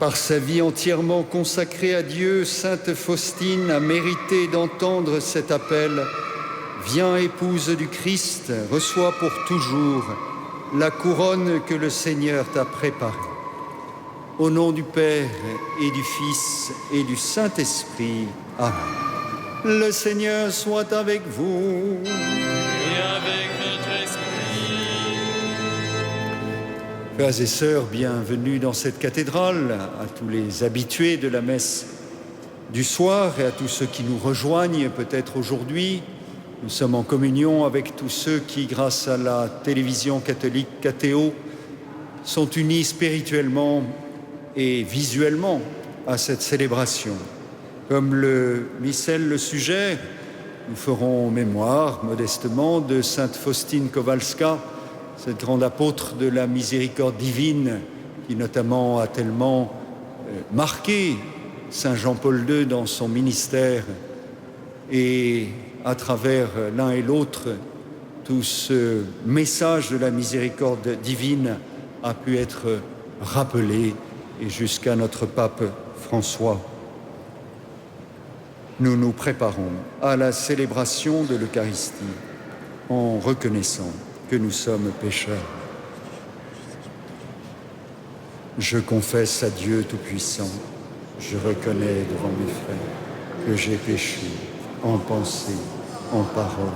Par sa vie entièrement consacrée à Dieu, sainte Faustine a mérité d'entendre cet appel. Viens, épouse du Christ, reçois pour toujours la couronne que le Seigneur t'a préparée. Au nom du Père et du Fils et du Saint-Esprit. Amen. Le Seigneur soit avec vous. Et avec notre esprit. Frères et sœurs, bienvenue dans cette cathédrale, à tous les habitués de la messe du soir et à tous ceux qui nous rejoignent peut-être aujourd'hui. Nous sommes en communion avec tous ceux qui, grâce à la télévision catholique KTO, sont unis spirituellement et visuellement à cette célébration. Comme le missel le suggère, nous ferons mémoire modestement de sainte Faustine Kowalska, cette grande apôtre de la miséricorde divine qui notamment a tellement marqué Saint Jean-Paul II dans son ministère, et à travers l'un et l'autre, tout ce message de la miséricorde divine a pu être rappelé, et jusqu'à notre pape François. Nous nous préparons à la célébration de l'Eucharistie en reconnaissant que nous sommes pécheurs. Je confesse à Dieu Tout-Puissant, je reconnais devant mes frères que j'ai péché en pensée, en parole,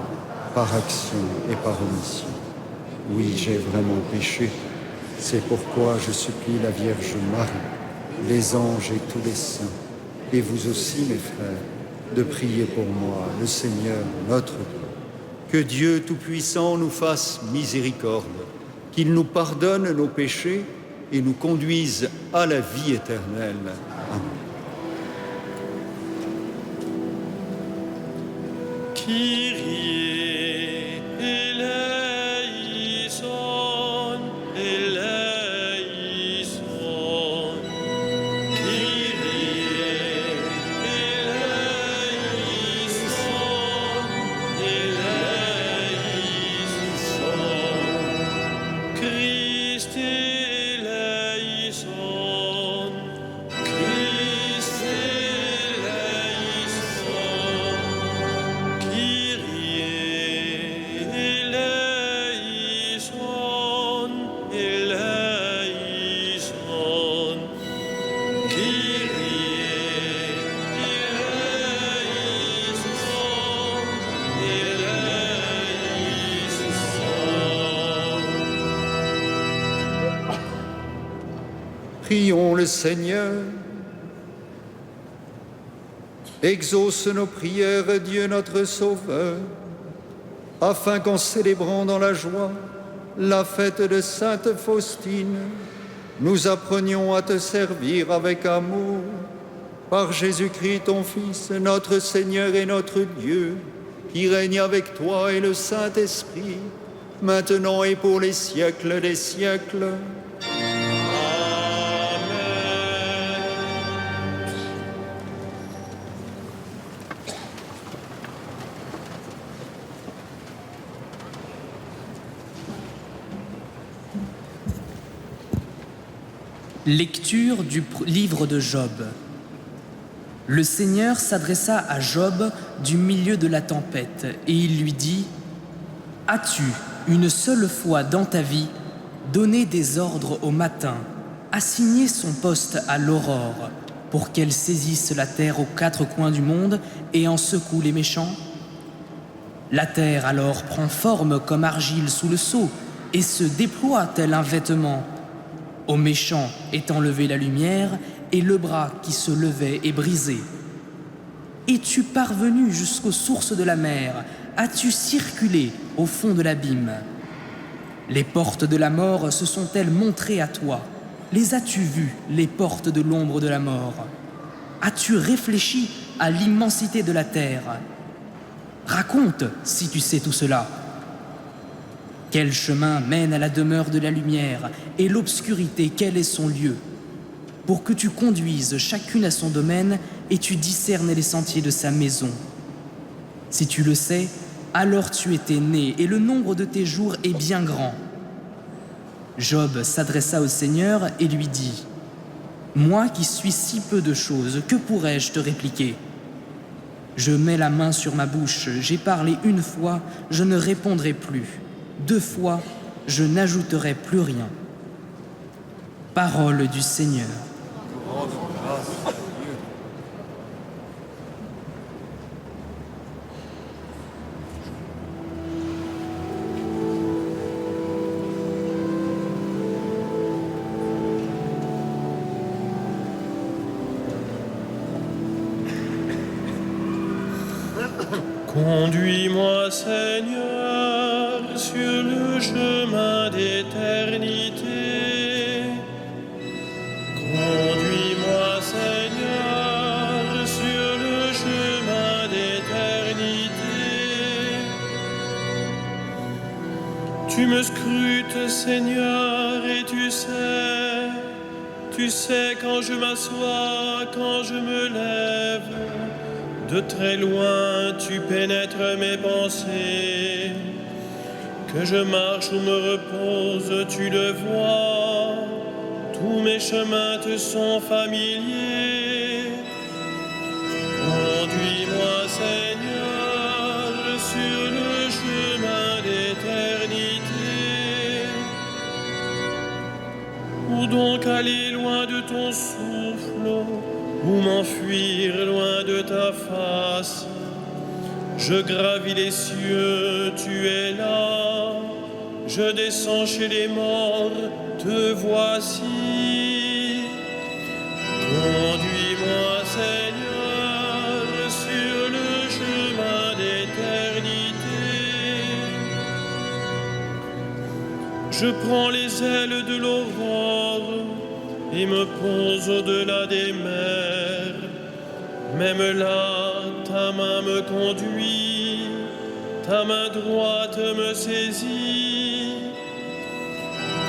par action et par omission. Oui, j'ai vraiment péché. C'est pourquoi je supplie la Vierge Marie, les anges et tous les saints, et vous aussi, mes frères, de prier pour moi, le Seigneur, notre Dieu. Que Dieu Tout-Puissant nous fasse miséricorde, qu'il nous pardonne nos péchés et nous conduise à la vie éternelle. Amen. Kyrie eleison, eleison. Kyrie eleison, eleison. Christ eleison, Christ eleison. Kyrie eleison, eleison. Kyrie eleison, eleison. Prions le Seigneur. Exauce nos prières, Dieu notre Sauveur, afin qu'en célébrant dans la joie la fête de Sainte Faustine, nous apprenions à te servir avec amour. Par Jésus-Christ, ton Fils, notre Seigneur et notre Dieu, qui règne avec toi et le Saint-Esprit, maintenant et pour les siècles des siècles. Lecture du livre de Job. Le Seigneur s'adressa à Job du milieu de la tempête et il lui dit : « As-tu, une seule fois dans ta vie, donné des ordres au matin, assigné son poste à l'aurore, pour qu'elle saisisse la terre aux quatre coins du monde et en secoue les méchants ? La terre alors prend forme comme argile sous le sceau et se déploie tel un vêtement. Aux méchants est enlevée la lumière, et le bras qui se levait est brisé. Es-tu parvenu jusqu'aux sources de la mer? As-tu circulé au fond de l'abîme? Les portes de la mort se sont-elles montrées à toi? Les as-tu vues, les portes de l'ombre de la mort? As-tu réfléchi à l'immensité de la terre? Raconte si tu sais tout cela. Quel chemin mène à la demeure de la lumière, et l'obscurité, quel est son lieu? Pour que tu conduises chacune à son domaine et tu discernes les sentiers de sa maison. Si tu le sais, alors tu étais né et le nombre de tes jours est bien grand. Job s'adressa au Seigneur et lui dit : Moi qui suis si peu de choses, que pourrais-je te répliquer? Je mets la main sur ma bouche, j'ai parlé une fois, je ne répondrai plus. 2 fois, je n'ajouterai plus rien. Parole du Seigneur. Conduis-moi, Seigneur, sur le chemin d'éternité. Conduis-moi, Seigneur, sur le chemin d'éternité. Tu me scrutes, Seigneur, et tu sais quand je m'assois, quand je me lève. De très loin, tu pénètres mes pensées. Que je marche ou me repose, tu le vois. Tous mes chemins te sont familiers. Conduis-moi, Seigneur, sur le chemin d'éternité. Où donc aller loin de ton souffle? Où m'enfuir loin de ta face? Je gravis les cieux, tu es là. Je descends chez les morts, te voici. Conduis-moi, Seigneur, sur le chemin d'éternité. Je prends les ailes de l'aurore et me pose au-delà des mers. Même là, ta main me conduit, ta main droite me saisit.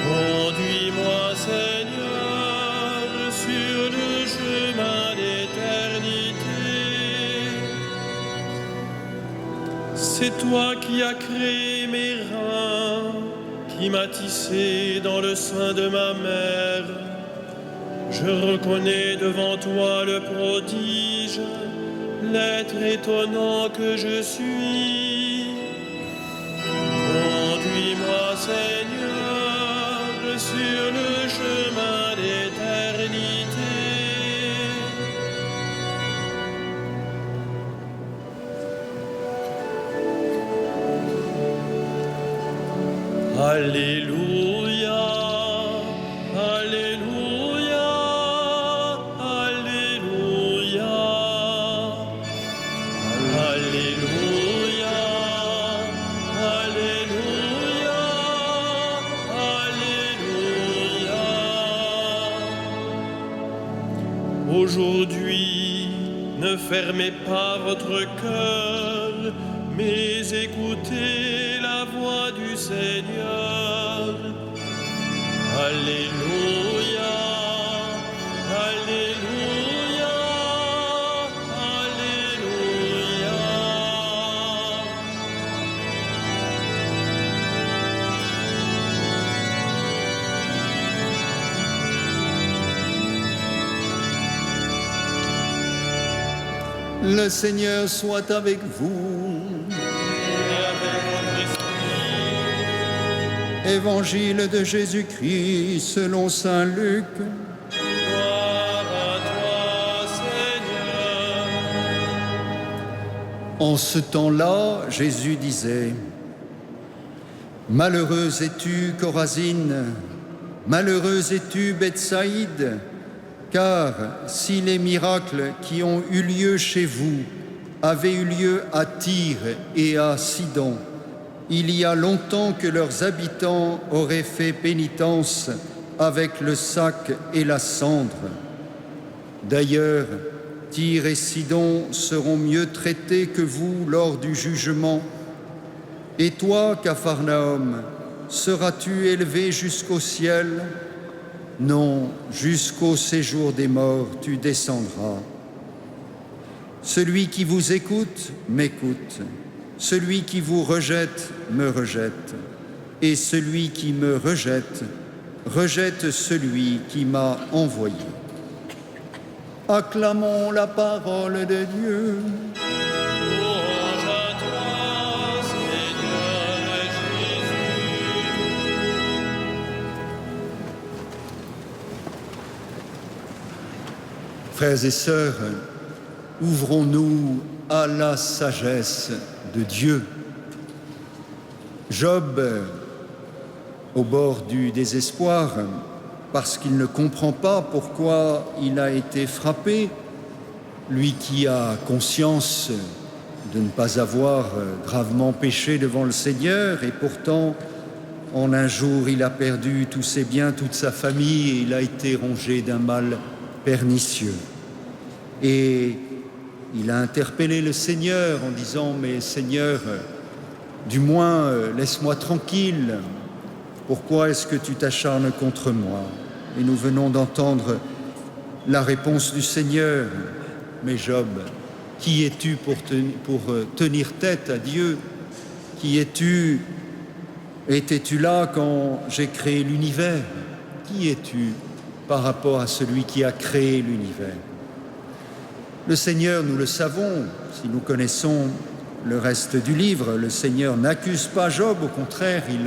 Conduis-moi, Seigneur, sur le chemin d'éternité. C'est toi qui as créé mes reins, qui m'as tissé dans le sein de ma mère. Je reconnais devant toi le prodige, l'être étonnant que je suis. Conduis-moi, Seigneur, sur le chemin d'éternité. Alléluia, Alléluia, Alléluia, Alléluia, Alléluia, Alléluia. Aujourd'hui, ne fermez pas votre cœur, mais écoutez la voix du Seigneur. Alléluia, Alléluia, Alléluia. Le Seigneur soit avec vous. Évangile de Jésus-Christ selon saint Luc. Gloire à toi, Seigneur. En ce temps-là, Jésus disait: Malheureuse es-tu, Chorazine, malheureuse es-tu, Bethsaïde, car si les miracles qui ont eu lieu chez vous avaient eu lieu à Tyr et à Sidon, il y a longtemps que leurs habitants auraient fait pénitence avec le sac et la cendre. D'ailleurs, Tyr et Sidon seront mieux traités que vous lors du jugement. Et toi, Capharnaüm, seras-tu élevé jusqu'au ciel? Non, jusqu'au séjour des morts, tu descendras. Celui qui vous écoute, m'écoute. Celui qui vous rejette, me rejette. Et celui qui me rejette, rejette celui qui m'a envoyé. Acclamons la parole de Dieu. Louange à toi, Seigneur Jésus. Frères et sœurs, ouvrons-nous à la sagesse de Dieu. Job, au bord du désespoir, parce qu'il ne comprend pas pourquoi il a été frappé, lui qui a conscience de ne pas avoir gravement péché devant le Seigneur, et pourtant, en un jour, il a perdu tous ses biens, toute sa famille, et il a été rongé d'un mal pernicieux. Et il a interpellé le Seigneur en disant « Mais Seigneur, du moins, laisse-moi tranquille. Pourquoi est-ce que tu t'acharnes contre moi ?» Et nous venons d'entendre la réponse du Seigneur. « Mais Job, qui es-tu pour tenir tête à Dieu? Qui es-tu? Étais-tu là quand j'ai créé l'univers? Qui es-tu par rapport à celui qui a créé l'univers ?» Le Seigneur, nous le savons, si nous connaissons le reste du livre, le Seigneur n'accuse pas Job, au contraire, il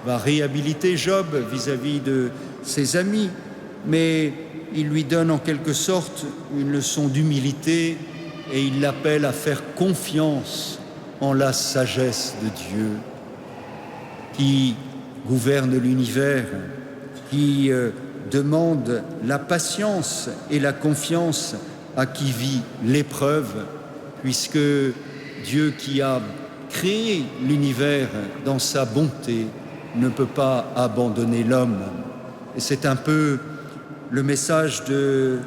va réhabiliter Job vis-à-vis de ses amis, mais il lui donne en quelque sorte une leçon d'humilité et il l'appelle à faire confiance en la sagesse de Dieu qui gouverne l'univers, qui demande la patience et la confiance à qui vit l'épreuve, puisque Dieu qui a créé l'univers dans sa bonté ne peut pas abandonner l'homme. Et c'est un peu le message du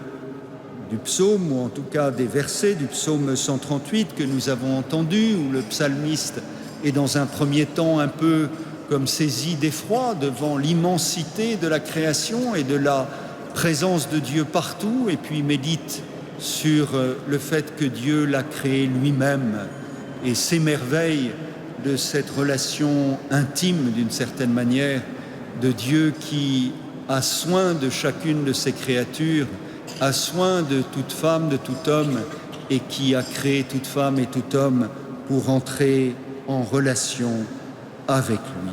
psaume, ou en tout cas des versets du psaume 138 que nous avons entendu, où le psalmiste est dans un premier temps un peu comme saisi d'effroi devant l'immensité de la création et de la présence de Dieu partout, et puis médite sur le fait que Dieu l'a créé lui-même et s'émerveille de cette relation intime, d'une certaine manière, de Dieu qui a soin de chacune de ses créatures, a soin de toute femme, de tout homme, et qui a créé toute femme et tout homme pour entrer en relation avec lui.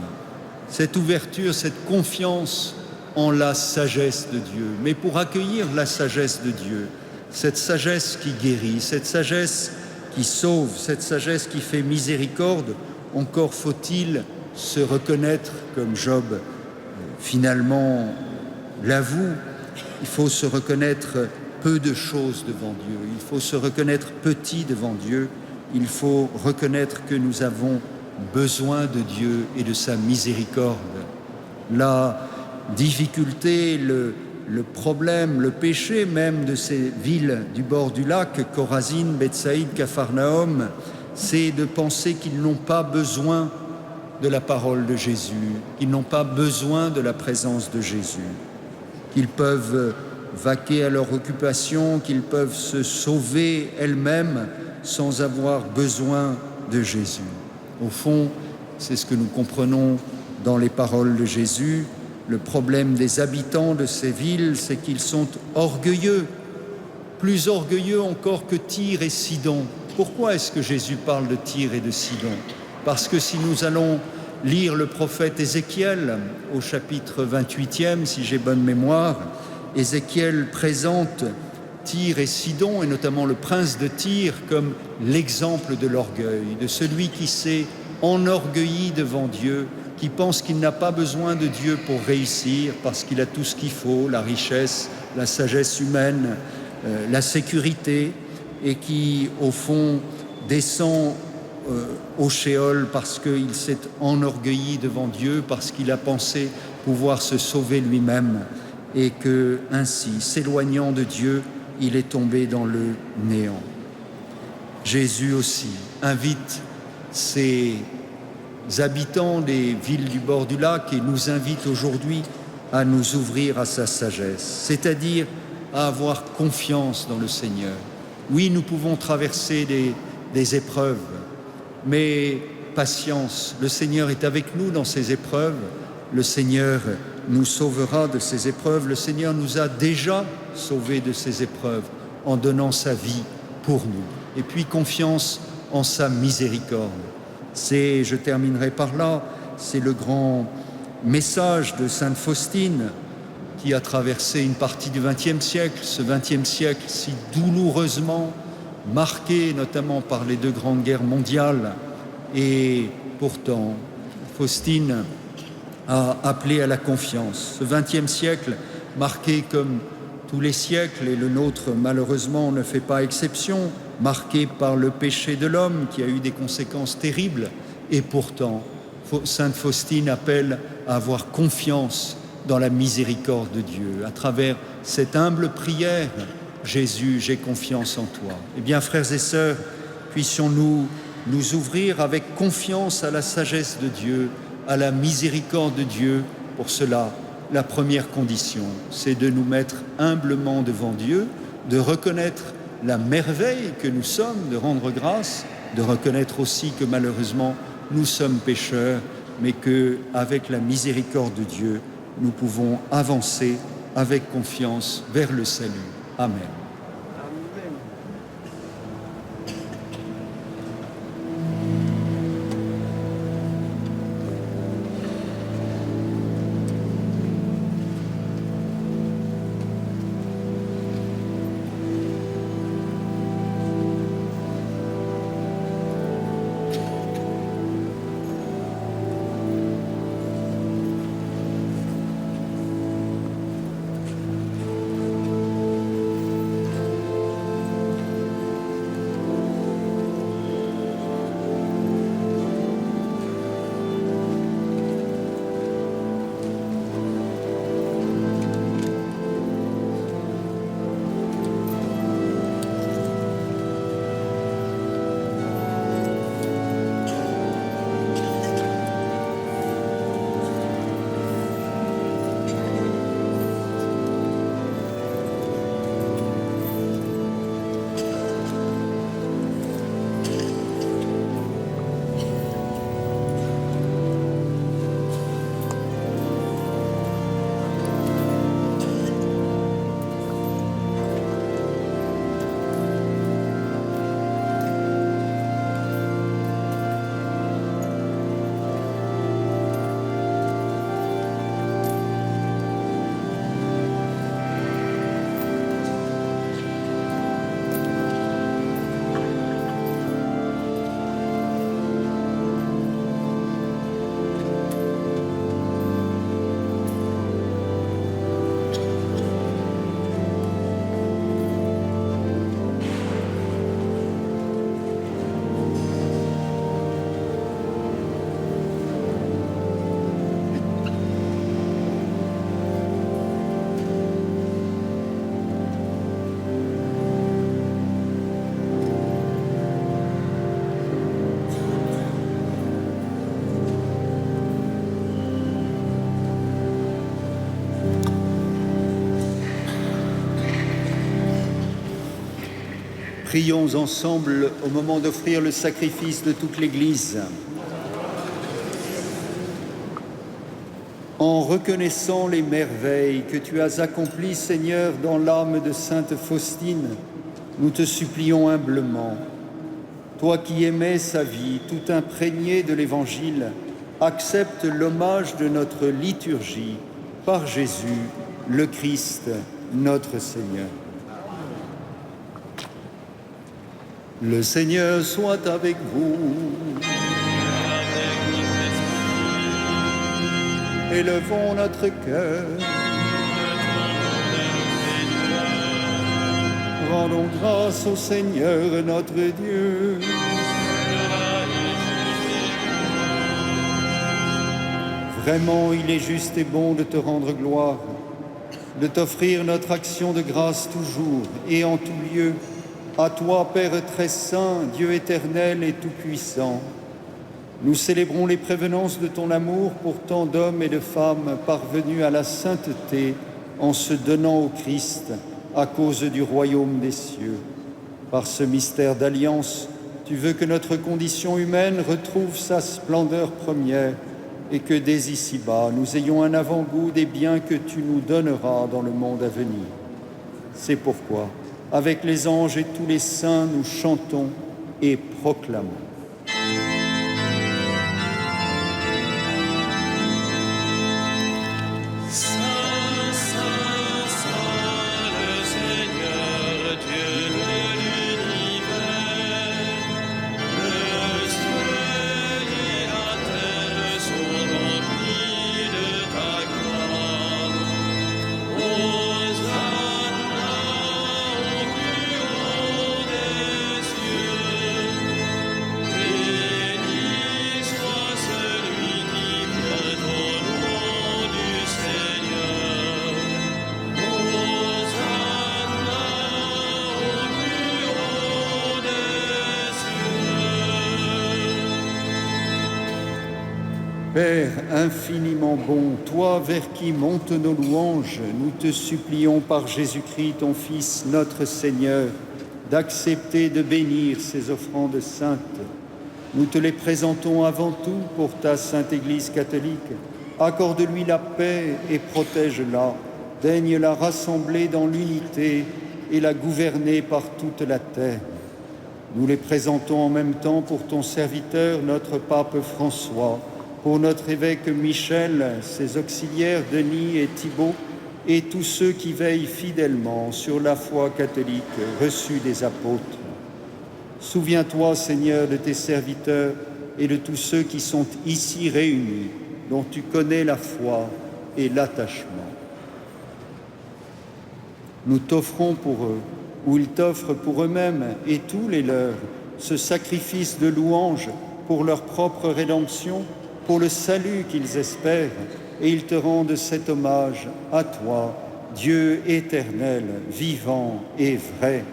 Cette ouverture, cette confiance en la sagesse de Dieu. Mais pour accueillir la sagesse de Dieu, cette sagesse qui guérit, cette sagesse qui sauve, cette sagesse qui fait miséricorde, encore faut-il se reconnaître, comme Job finalement l'avoue, il faut se reconnaître peu de choses devant Dieu, il faut se reconnaître petit devant Dieu, il faut reconnaître que nous avons besoin de Dieu et de sa miséricorde. La difficulté, le problème, le péché même de ces villes du bord du lac, Chorazine, Bethsaïde, Capharnaüm, c'est de penser qu'ils n'ont pas besoin de la parole de Jésus, qu'ils n'ont pas besoin de la présence de Jésus, qu'ils peuvent vaquer à leur occupation, qu'ils peuvent se sauver elles-mêmes sans avoir besoin de Jésus. Au fond, c'est ce que nous comprenons dans les paroles de Jésus. Le problème des habitants de ces villes, c'est qu'ils sont orgueilleux, plus orgueilleux encore que Tyr et Sidon. Pourquoi est-ce que Jésus parle de Tyr et de Sidon? Parce que si nous allons lire le prophète Ézéchiel au chapitre 28e, si j'ai bonne mémoire, Ézéchiel présente Tyr et Sidon, et notamment le prince de Tyr, comme l'exemple de l'orgueil, de celui qui s'est enorgueilli devant Dieu, qui pense qu'il n'a pas besoin de Dieu pour réussir, parce qu'il a tout ce qu'il faut, la richesse, la sagesse humaine, la sécurité, et qui, au fond, descend au Sheol parce qu'il s'est enorgueilli devant Dieu, parce qu'il a pensé pouvoir se sauver lui-même, et que, ainsi, s'éloignant de Dieu, il est tombé dans le néant. Jésus aussi invite ces habitants des villes du bord du lac et nous invite aujourd'hui à nous ouvrir à sa sagesse, c'est-à-dire à avoir confiance dans le Seigneur. Oui, nous pouvons traverser des épreuves, mais patience, le Seigneur est avec nous dans ces épreuves, le Seigneur nous sauvera de ces épreuves, le Seigneur nous a déjà sauvés de ces épreuves en donnant sa vie pour nous. Et puis confiance en sa miséricorde. Je terminerai par là, c'est le grand message de Sainte Faustine qui a traversé une partie du XXe siècle, ce XXe siècle si douloureusement marqué notamment par les 2 grandes guerres mondiales. Et pourtant, Faustine a appelé à la confiance. Ce XXe siècle marqué comme tous les siècles, et le nôtre malheureusement ne fait pas exception, marqué par le péché de l'homme qui a eu des conséquences terribles. Et pourtant, Sainte Faustine appelle à avoir confiance dans la miséricorde de Dieu. À travers cette humble prière, Jésus, j'ai confiance en toi. Eh bien, frères et sœurs, puissions-nous nous ouvrir avec confiance à la sagesse de Dieu, à la miséricorde de Dieu. Pour cela, la première condition, c'est de nous mettre humblement devant Dieu, de reconnaître la merveille que nous sommes, de rendre grâce, de reconnaître aussi que malheureusement, nous sommes pécheurs, mais qu'avec la miséricorde de Dieu, nous pouvons avancer avec confiance vers le salut. Amen. Prions ensemble au moment d'offrir le sacrifice de toute l'Église. En reconnaissant les merveilles que tu as accomplies, Seigneur, dans l'âme de Sainte Faustine, nous te supplions humblement. Toi qui aimais sa vie, tout imprégnée de l'Évangile, accepte l'hommage de notre liturgie par Jésus, le Christ, notre Seigneur. Le Seigneur soit avec vous. Élevons notre cœur. Rendons grâce au Seigneur notre Dieu. Vraiment, il est juste et bon de te rendre gloire, de t'offrir notre action de grâce toujours et en tout lieu. À toi, Père très saint, Dieu éternel et tout-puissant, nous célébrons les prévenances de ton amour pour tant d'hommes et de femmes parvenus à la sainteté en se donnant au Christ à cause du royaume des cieux. Par ce mystère d'alliance, tu veux que notre condition humaine retrouve sa splendeur première et que dès ici-bas, nous ayons un avant-goût des biens que tu nous donneras dans le monde à venir. C'est pourquoi, Avec les anges et tous les saints, nous chantons et proclamons. Père infiniment bon, toi vers qui montent nos louanges, nous te supplions par Jésus-Christ, ton Fils, notre Seigneur, d'accepter de bénir ces offrandes saintes. Nous te les présentons avant tout pour ta Sainte Église catholique. Accorde-lui la paix et protège-la. Daigne la rassembler dans l'unité et la gouverner par toute la terre. Nous les présentons en même temps pour ton serviteur, notre pape François, pour notre évêque Michel, ses auxiliaires Denis et Thibaut, et tous ceux qui veillent fidèlement sur la foi catholique reçue des apôtres. Souviens-toi, Seigneur, de tes serviteurs et de tous ceux qui sont ici réunis, dont tu connais la foi et l'attachement. Nous t'offrons pour eux, ou ils t'offrent pour eux-mêmes et tous les leurs, ce sacrifice de louange pour leur propre rédemption, pour le salut qu'ils espèrent, et ils te rendent cet hommage à toi, Dieu éternel, vivant et vrai.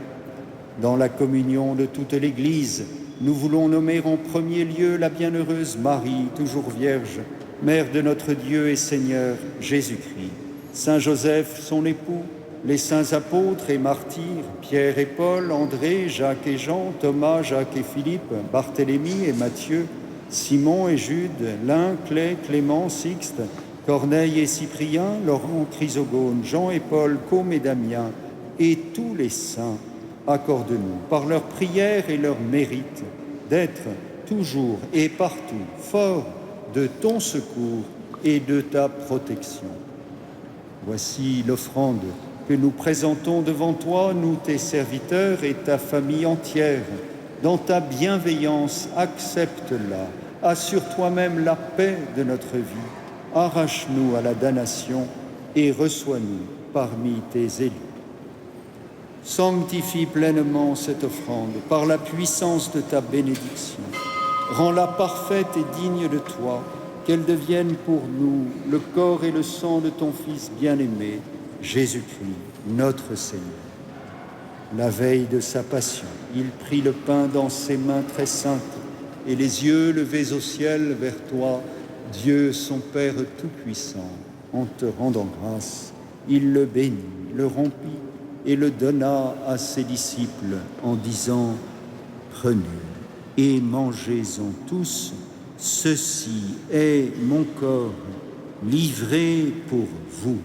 Dans la communion de toute l'Église, nous voulons nommer en premier lieu la bienheureuse Marie, toujours vierge, mère de notre Dieu et Seigneur Jésus-Christ, Saint Joseph, son époux, les saints apôtres et martyrs, Pierre et Paul, André, Jacques et Jean, Thomas, Jacques et Philippe, Barthélemy et Matthieu, Simon et Jude, Lin, Clay, Clément, Sixte, Corneille et Cyprien, Laurent, Chrysogone, Jean et Paul, Côme et Damien, et tous les saints, accorde-nous, par leurs prières et leurs mérites, d'être toujours et partout forts de ton secours et de ta protection. Voici l'offrande que nous présentons devant toi, nous tes serviteurs et ta famille entière. Dans ta bienveillance, accepte-la. Assure toi-même la paix de notre vie. Arrache-nous à la damnation et reçois-nous parmi tes élus. Sanctifie pleinement cette offrande par la puissance de ta bénédiction. Rends-la parfaite et digne de toi, qu'elle devienne pour nous le corps et le sang de ton Fils bien-aimé, Jésus-Christ, notre Seigneur. La veille de sa passion, il prit le pain dans ses mains très saintes et les yeux levés au ciel vers toi, Dieu son Père Tout-Puissant, en te rendant grâce, il le bénit, le rompit et le donna à ses disciples en disant « Prenez et mangez-en tous, ceci est mon corps livré pour vous. »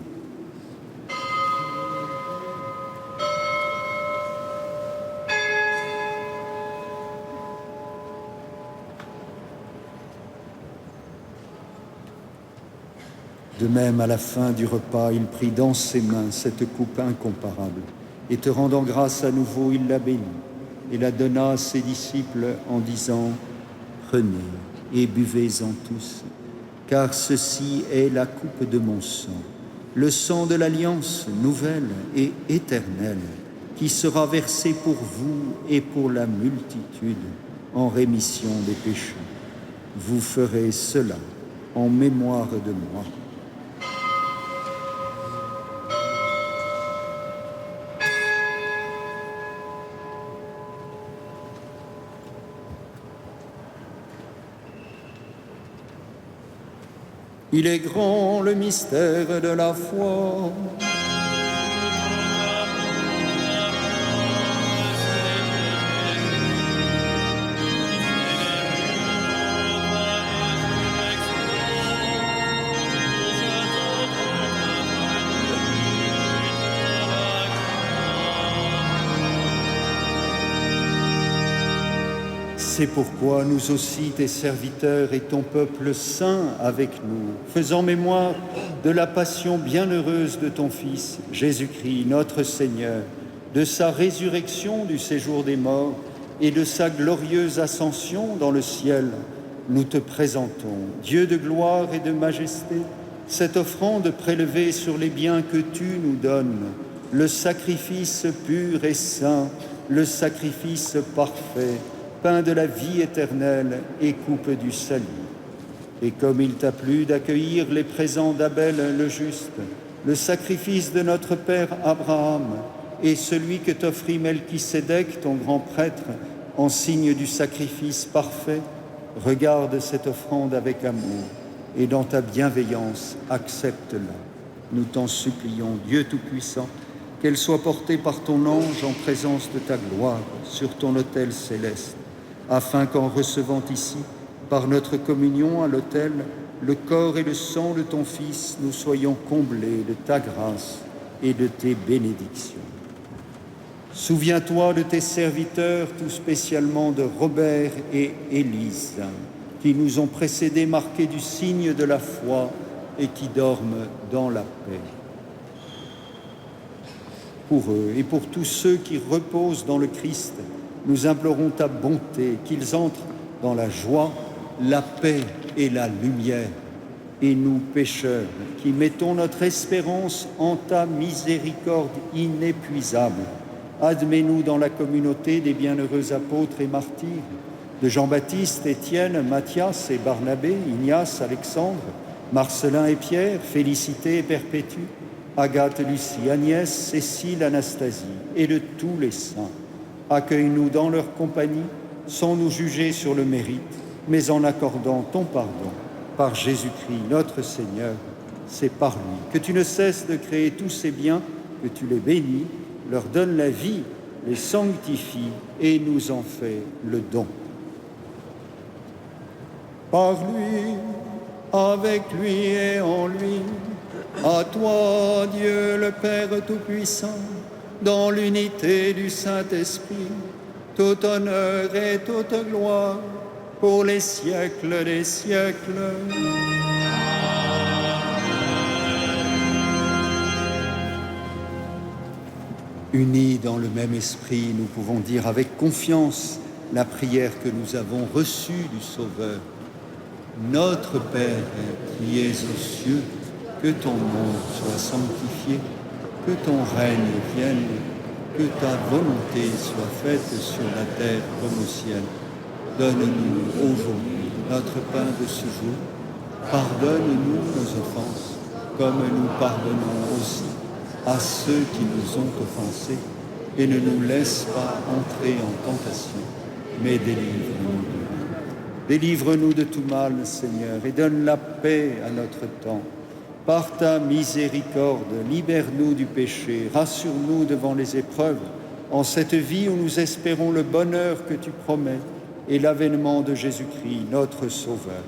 De même, à la fin du repas, il prit dans ses mains cette coupe incomparable, et te rendant grâce à nouveau, il la bénit, et la donna à ses disciples en disant « Prenez et buvez-en tous, car ceci est la coupe de mon sang, le sang de l'alliance nouvelle et éternelle, qui sera versé pour vous et pour la multitude en rémission des péchés. Vous ferez cela en mémoire de moi. » Il est grand le mystère de la foi. c'est pourquoi nous aussi, tes serviteurs et ton peuple saint avec nous, faisant mémoire de la passion bienheureuse de ton Fils, Jésus-Christ, notre Seigneur, de sa résurrection du séjour des morts et de sa glorieuse ascension dans le ciel, nous te présentons, Dieu de gloire et de majesté, cette offrande prélevée sur les biens que tu nous donnes, le sacrifice pur et saint, le sacrifice parfait, pain de la vie éternelle et coupe du salut. Et comme il t'a plu d'accueillir les présents d'Abel le juste, le sacrifice de notre père Abraham et celui que t'offrit Melchisédek, ton grand prêtre, en signe du sacrifice parfait, regarde cette offrande avec amour et dans ta bienveillance, accepte-la. Nous t'en supplions, Dieu Tout-Puissant, qu'elle soit portée par ton ange en présence de ta gloire sur ton autel céleste, afin qu'en recevant ici, par notre communion à l'autel, le corps et le sang de ton Fils, nous soyons comblés de ta grâce et de tes bénédictions. Souviens-toi de tes serviteurs, tout spécialement de Robert et Élise, qui nous ont précédés marqués du signe de la foi et qui dorment dans la paix. Pour eux et pour tous ceux qui reposent dans le Christ, nous implorons ta bonté, qu'ils entrent dans la joie, la paix et la lumière. Et nous, pécheurs, qui mettons notre espérance en ta miséricorde inépuisable, admets-nous dans la communauté des bienheureux apôtres et martyrs, de Jean-Baptiste, Étienne, Matthias et Barnabé, Ignace, Alexandre, Marcelin et Pierre, Félicité et Perpétue, Agathe, Lucie, Agnès, Cécile, Anastasie et de tous les saints. Accueille-nous dans leur compagnie, sans nous juger sur le mérite, mais en accordant ton pardon par Jésus-Christ, notre Seigneur. C'est par lui que tu ne cesses de créer tous ces biens, que tu les bénis, leur donnes la vie, les sanctifies et nous en fais le don. Par lui, avec lui et en lui, à toi, Dieu le Père Tout-Puissant, dans l'unité du Saint-Esprit, tout honneur et toute gloire pour les siècles des siècles. Unis dans le même esprit, nous pouvons dire avec confiance la prière que nous avons reçue du Sauveur. Notre Père qui es aux cieux, que ton nom soit sanctifié, que ton règne vienne, que ta volonté soit faite sur la terre comme au ciel. Donne-nous aujourd'hui notre pain de ce jour. Pardonne-nous nos offenses, comme nous pardonnons aussi à ceux qui nous ont offensés. Et ne nous laisse pas entrer en tentation, mais délivre-nous du mal. Délivre-nous de tout mal, Seigneur, et donne la paix à notre temps. Par ta miséricorde, libère-nous du péché, rassure-nous devant les épreuves, en cette vie où nous espérons le bonheur que tu promets et l'avènement de Jésus-Christ, notre Sauveur.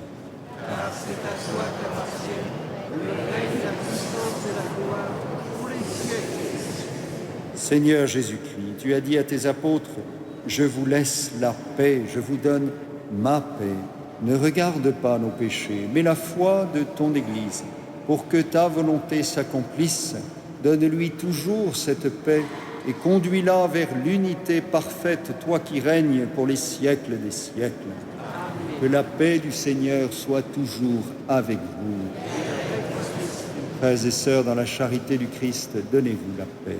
Car c'est à toi qu'appartiennent le règne, la puissance et la gloire pour les siècles. Seigneur Jésus-Christ, tu as dit à tes apôtres, « Je vous laisse la paix, je vous donne ma paix. Ne regarde pas nos péchés, mais la foi de ton Église. Pour que ta volonté s'accomplisse, donne-lui toujours cette paix et conduis-la vers l'unité parfaite, toi qui règnes pour les siècles des siècles. Amen. Que la paix du Seigneur soit toujours avec vous. Frères et sœurs, dans la charité du Christ, donnez-vous la paix.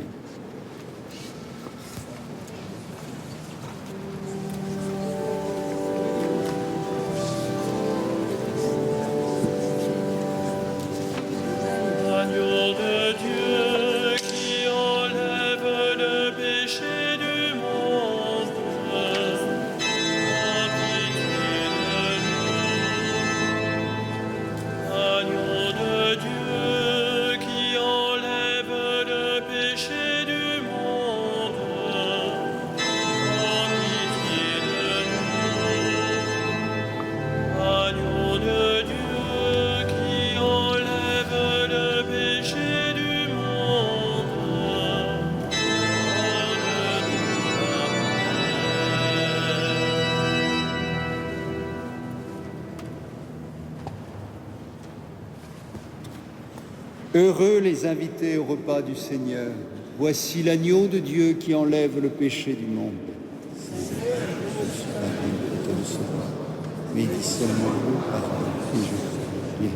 Agneau de Dieu qui enlève le péché Heureux les invités au repas du Seigneur. Voici l'agneau de Dieu qui enlève le péché du monde. Mais dis seulement vos paroles et je ferai bien.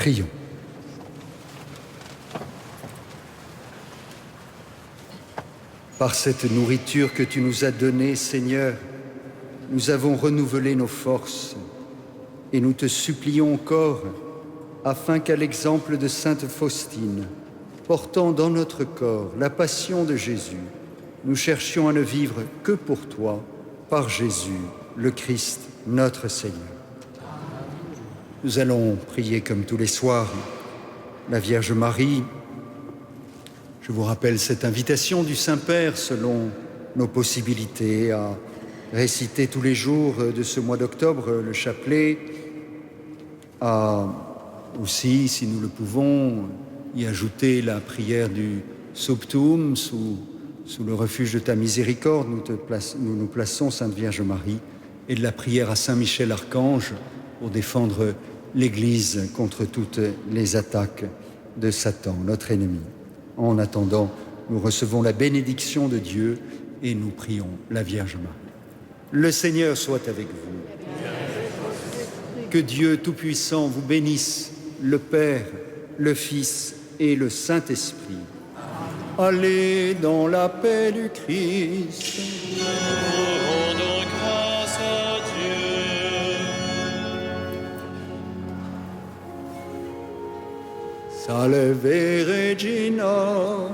Prions. Par cette nourriture que tu nous as donnée, Seigneur, nous avons renouvelé nos forces et nous te supplions encore, afin qu'à l'exemple de sainte Faustine, portant dans notre corps la passion de Jésus, nous cherchions à ne vivre que pour toi, par Jésus, le Christ, notre Seigneur. Nous allons prier comme tous les soirs la Vierge Marie. Je vous rappelle cette invitation du Saint-Père selon nos possibilités à réciter tous les jours de ce mois d'octobre le chapelet, à aussi, si nous le pouvons, y ajouter la prière du Subtum sous le refuge de ta miséricorde. Nous nous plaçons, Sainte Vierge Marie, et de la prière à Saint Michel Archange pour défendre l'Église contre toutes les attaques de Satan, notre ennemi. En attendant, nous recevons la bénédiction de Dieu et nous prions la Vierge Marie. Le Seigneur soit avec vous. Que Dieu Tout-Puissant vous bénisse, le Père, le Fils et le Saint-Esprit. Allez dans la paix du Christ. Nous rendons grâce à Dieu. Salve Regina.